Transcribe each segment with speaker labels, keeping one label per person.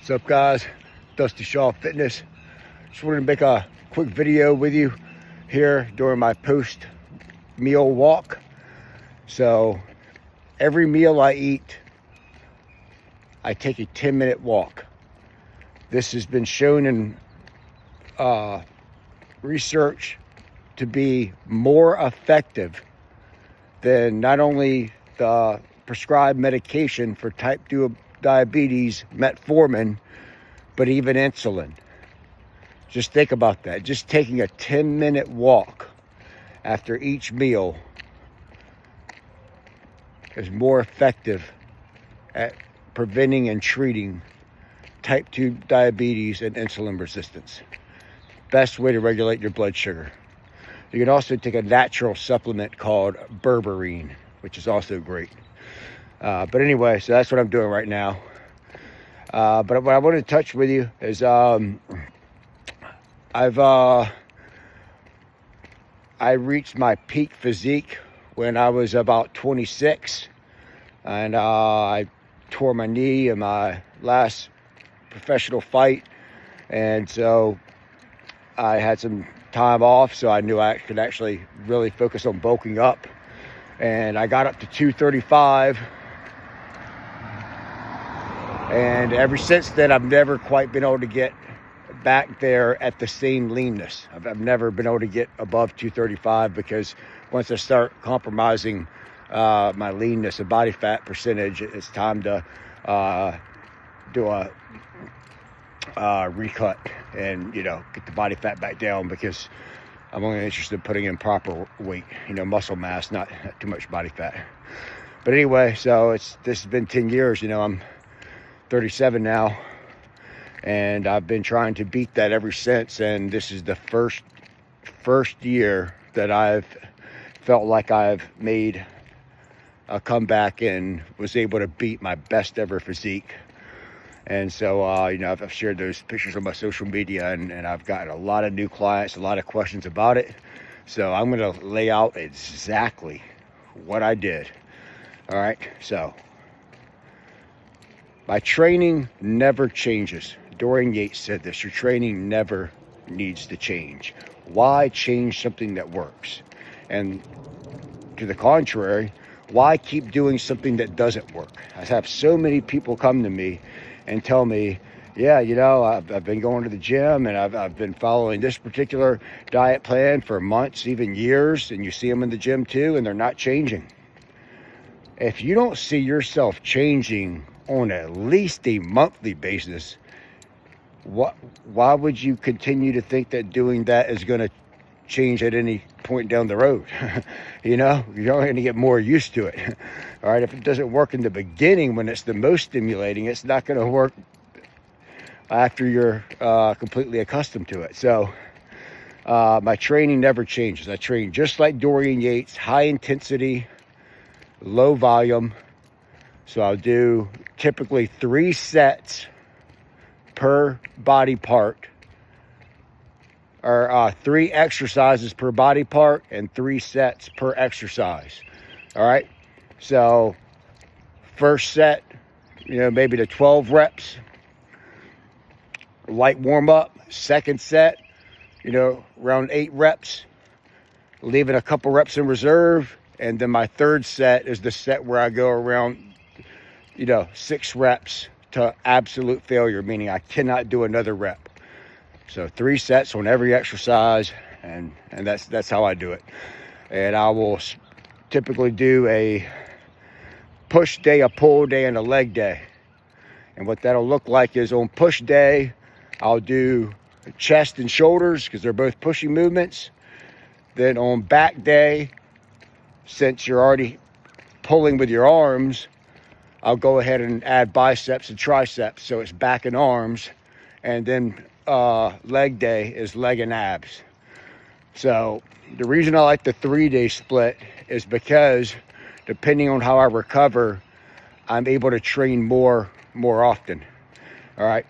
Speaker 1: What's up, guys? Dusty Shaw Fitness. Just wanted to make a quick video with you here during my post meal walk. So every meal I eat, I take a 10-minute walk. This has been shown in research to be more effective than not only the prescribed medication for type 2 diabetes, metformin, but even insulin. Just think about that. Just taking a 10-minute walk after each meal is more effective at preventing and treating type 2 diabetes and insulin resistance. Best way to regulate your blood sugar. You can also take a natural supplement called berberine, which is also great. But anyway, so that's what I'm doing right now. But what I wanted to touch with you is I reached my peak physique when I was about 26, and I tore my knee in my last professional fight, and so I had some time off, so I knew I could actually really focus on bulking up, and I got up to 235. And ever since then, I've never quite been able to get back there at the same leanness. I've never been able to get above 235 because once I start compromising my leanness and body fat percentage, it's time to do a recut and, get the body fat back down, because I'm only interested in putting in proper weight, muscle mass, not too much body fat. But anyway, so this has been 10 years, I'm 37 now, and I've been trying to beat that ever since, and this is the first year that I've felt like I've made a comeback and was able to beat my best ever physique. And so I've shared those pictures on my social media, and I've gotten a lot of new clients, a lot of questions about it. So I'm going to lay out exactly what I did. All right, so my training never changes. Dorian Yates said this: your training never needs to change. Why change something that works? And to the contrary, why keep doing something that doesn't work? I have so many people come to me and tell me, yeah, I've been going to the gym, and I've been following this particular diet plan for months, even years, and you see them in the gym too, and they're not changing. If you don't see yourself changing on at least a monthly basis, why would you continue to think that doing that is going to change at any point down the road? You're only going to get more used to it. All right, if it doesn't work in the beginning when it's the most stimulating, it's not going to work after you're completely accustomed to it. So my training never changes. I train just like Dorian Yates: high intensity, low volume. So I'll do typically 3 sets per body part, or 3 exercises per body part, and 3 sets per exercise. All right. So first set, maybe to 12 reps, light warm up. Second set, around 8 reps, leaving a couple reps in reserve. And then my third set is the set where I go around 6 reps to absolute failure, meaning I cannot do another rep. So 3 sets on every exercise, and that's how I do it. And I will typically do a push day, a pull day, and a leg day. And what that'll look like is, on push day, I'll do chest and shoulders because they're both pushing movements. Then on back day, since you're already pulling with your arms, I'll go ahead and add biceps and triceps, so it's back and arms. And then leg day is leg and abs. So the reason I like the 3-day split is because depending on how I recover, I'm able to train more often. All right.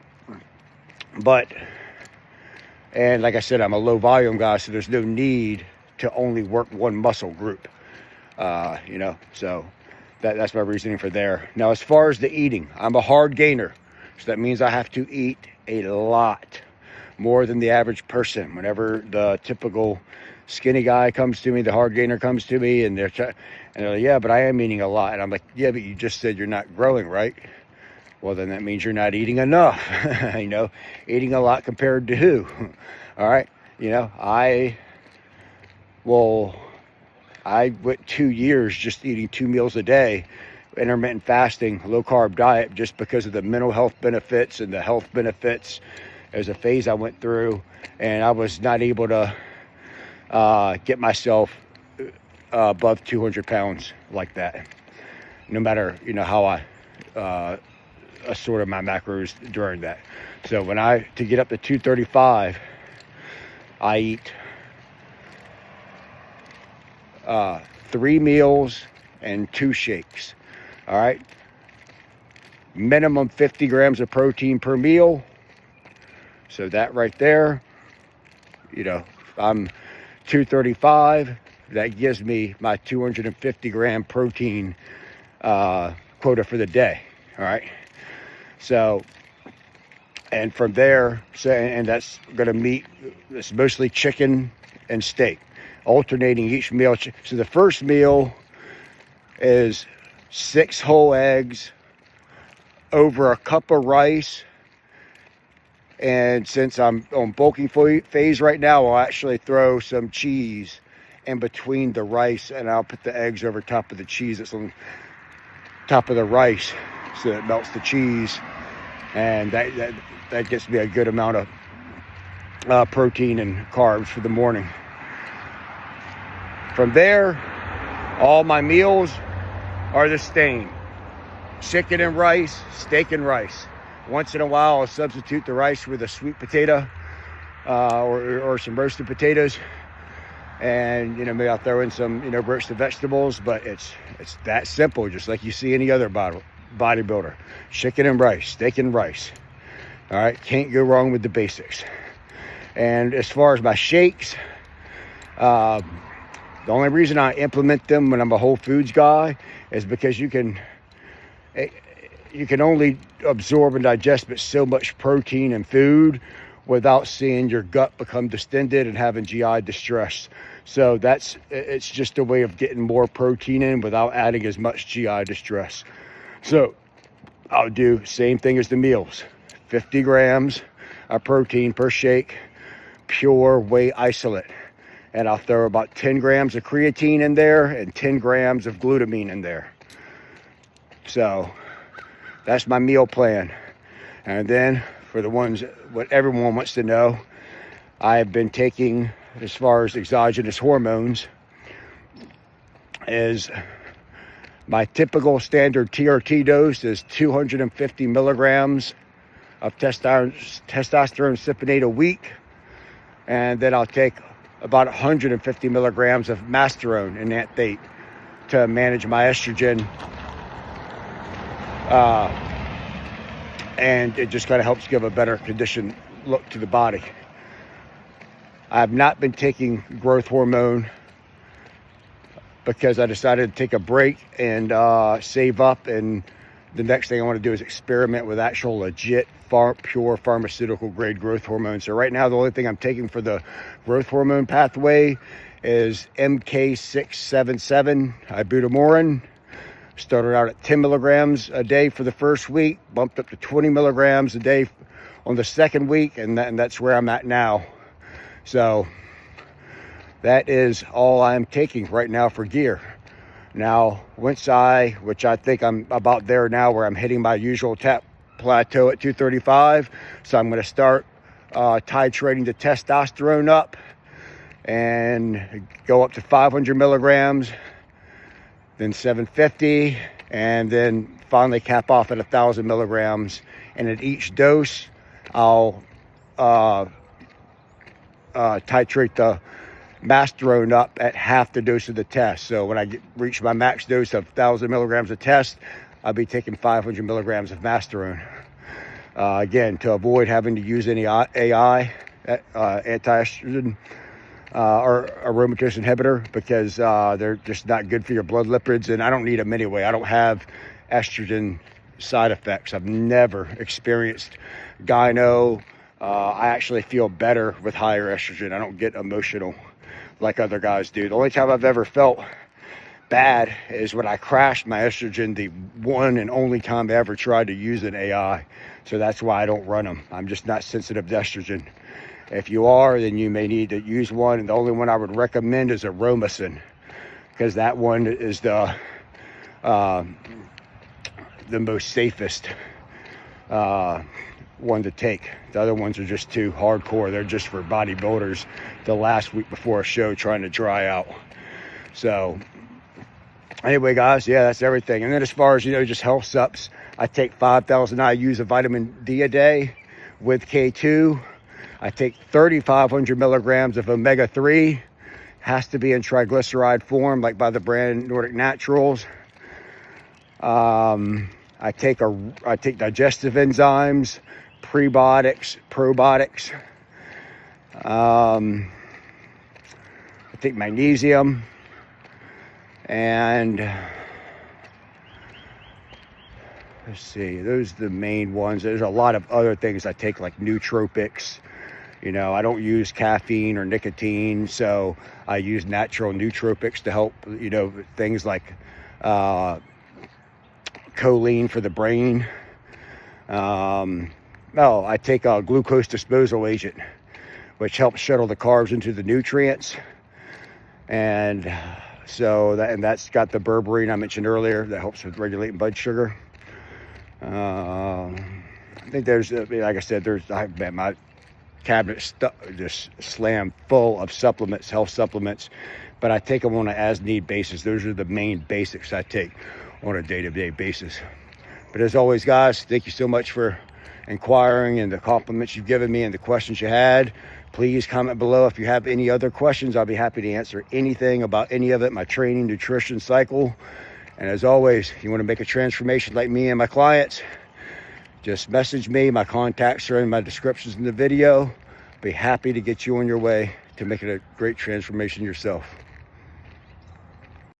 Speaker 1: And like I said, I'm a low volume guy, so there's no need to only work one muscle group. So that's my reasoning for there. Now, as far as the eating, I'm a hard gainer. So that means I have to eat a lot more than the average person. Whenever the typical skinny guy comes to me, the hard gainer comes to me, and they're like, yeah, but I am eating a lot. And I'm like, yeah, but you just said you're not growing, right? Well, then that means you're not eating enough. Eating a lot compared to who? All right. I went 2 years just eating 2 meals a day, intermittent fasting, low carb diet, just because of the mental health benefits and the health benefits. There's a phase I went through, and I was not able to get myself above 200 pounds like that, no matter how I assorted my macros during that. So to get up to 235, I eat 3 meals and 2 shakes. All right, minimum 50 grams of protein per meal. So that right there, I'm 235. That gives me my 250 gram protein quota for the day. All right. So, and from there, and that's going to meet, it's mostly chicken and steak, alternating each meal. So the first meal is 6 whole eggs over a cup of rice. And since I'm on bulking phase right now, I'll actually throw some cheese in between the rice, and I'll put the eggs over top of the cheese that's on top of the rice, so it melts the cheese, and that gets me a good amount of protein and carbs for the morning. From there, all my meals are the same: chicken and rice, steak and rice. Once in a while, I'll substitute the rice with a sweet potato or some roasted potatoes, and maybe I'll throw in some roasted vegetables. But it's that simple, just like you see any other bodybuilder: chicken and rice, steak and rice. All right, can't go wrong with the basics. And as far as my shakes, the only reason I implement them when I'm a whole foods guy is because you can only absorb and digest but so much protein and food without seeing your gut become distended and having GI distress. So it's just a way of getting more protein in without adding as much GI distress. So I'll do same thing as the meals: 50 grams of protein per shake, pure whey isolate. And I'll throw about 10 grams of creatine in there and 10 grams of glutamine in there. So that's my meal plan. And then for the ones, what everyone wants to know, I have been taking, as far as exogenous hormones, is my typical standard TRT dose is 250 milligrams of testosterone cypionate a week. And then I'll take about 150 milligrams of masterone in that date to manage my estrogen. And it just kind of helps give a better conditioned look to the body. I have not been taking growth hormone because I decided to take a break and save up, and the next thing I want to do is experiment with actual legit pure pharmaceutical grade growth hormone. So right now the only thing I'm taking for the growth hormone pathway is MK677 ibutamorin. Started out at 10 milligrams a day for the first week, bumped up to 20 milligrams a day on the second week, and that's where I'm at now. So that is all I'm taking right now for gear. Now, which I think I'm about there now, where I'm hitting my usual plateau at 235. So I'm going to start titrating the testosterone up and go up to 500 milligrams, then 750, and then finally cap off at 1,000 milligrams. And at each dose, I'll titrate the masterone up at half the dose of the test. So when I reach my max dose of 1,000 milligrams of test, I'll be taking 500 milligrams of masterone. Again, to avoid having to use any AI, anti-estrogen or aromatase inhibitor, because they're just not good for your blood lipids, and I don't need them anyway. I don't have estrogen side effects. I've never experienced gyno. I actually feel better with higher estrogen. I don't get emotional like other guys do. The only time I've ever felt bad is when I crashed my estrogen, the one and only time I ever tried to use an AI. So that's why I don't run them. I'm just not sensitive to estrogen. If you are, then you may need to use one. And the only one I would recommend is Aromacin, because that one is the most safest one to take. The other ones are just too hardcore. They're just for bodybuilders the last week before a show trying to dry out. So anyway, guys, yeah, that's everything. And then as far as, just health sups, I take 5,000 IUs of vitamin D a day with K2. I take 3,500 milligrams of omega-3. Has to be in triglyceride form, like by the brand Nordic Naturals. I take digestive enzymes, prebiotics, probiotics. I take magnesium, and let's see, those are the main ones. There's a lot of other things I take, like nootropics. I don't use caffeine or nicotine, so I use natural nootropics to help, things like choline for the brain. I take a glucose disposal agent, which helps shuttle the carbs into the nutrients. And so that's got the berberine I mentioned earlier that helps with regulating blood sugar. I think there's, like I said, my cabinet just slammed full of supplements, health supplements, but I take them on an as-need basis. Those are the main basics I take on a day-to-day basis. But as always, guys, thank you so much for inquiring and the compliments you've given me and the questions you had. Please comment below if you have any other questions. I'll be happy to answer anything about any of it, my training, nutrition, cycle. And as always, if you want to make a transformation like me and my clients, just message me. My contacts are in my descriptions in the video. Be happy to get you on your way to making a great transformation yourself.